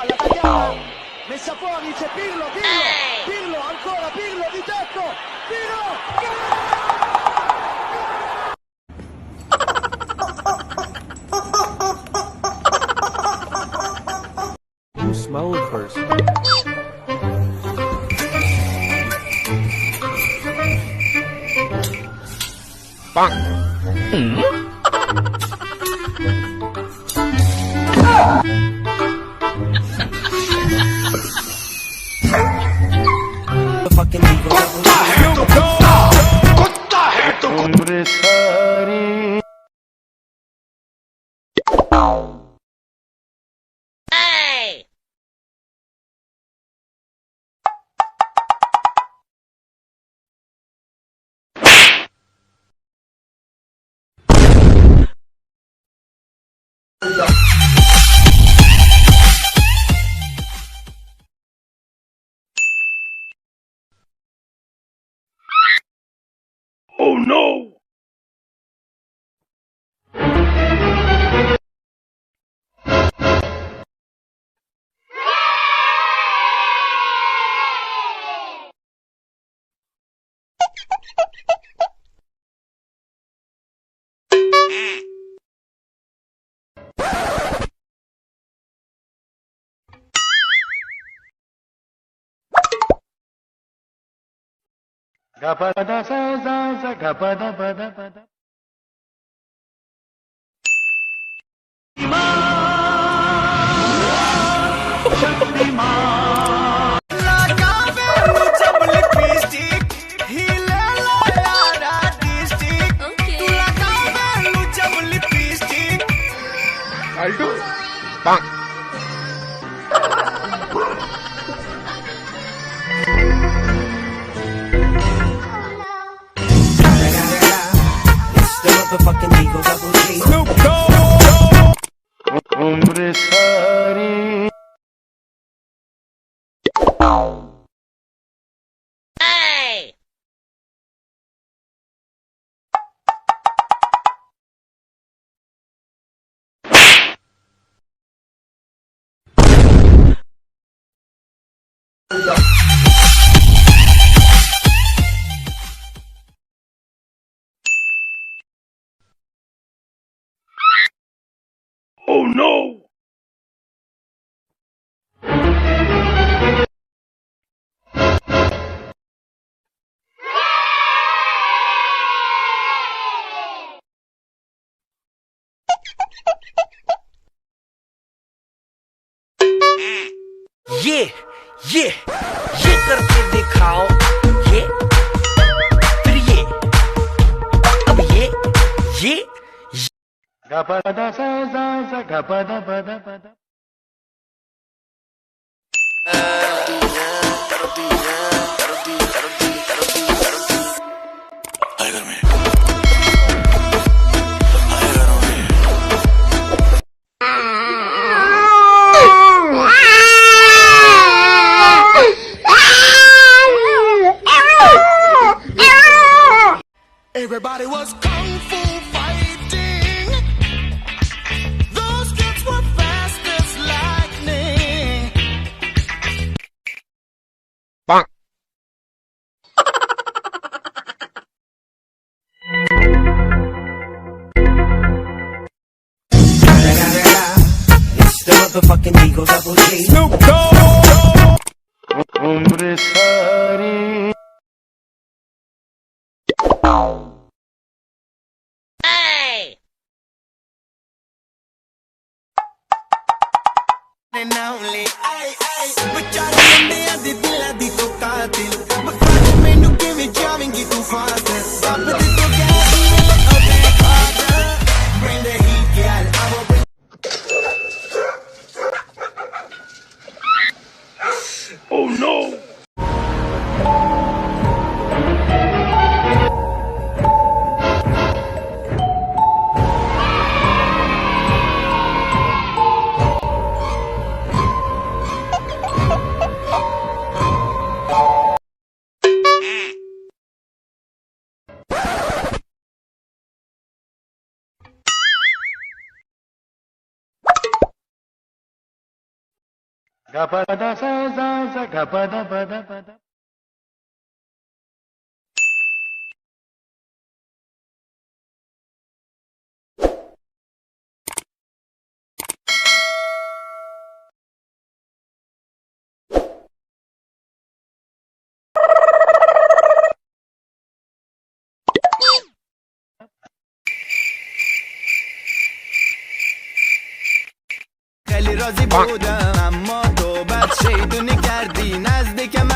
palla tagliata, messa fuori, c'è Pirlo, Pirlo, ancora Pirlo di tetto, You smell it first. Bang! The fucking eagle. Oh no! Gapada sa gapada pada pada. Alto. Bang. Motherfucking Eagle Double G. Snoop Dogg. Hombre sari. Hey! Oh no! ये करके दिखाओ, ये फिर ये, अब ये Gapada sa gapada pada pada. Everybody was kung fu fighting. Those kids were fast as lightning. Bang! It's the motherfucking Eagle Double G. Snoop Dogg. Hombre sari. Hey! And only bachare me di dilla di toccati. Bachare me nu che mi chiamingi tu fate. Sabe di toccati, okay, harder. Bring the heat, girl. I will bring. Oh no! ga pa da sa za ga pa da ba da ba da. خیلی راضی بودم اما تو بد شیطونی کردی نزدیکم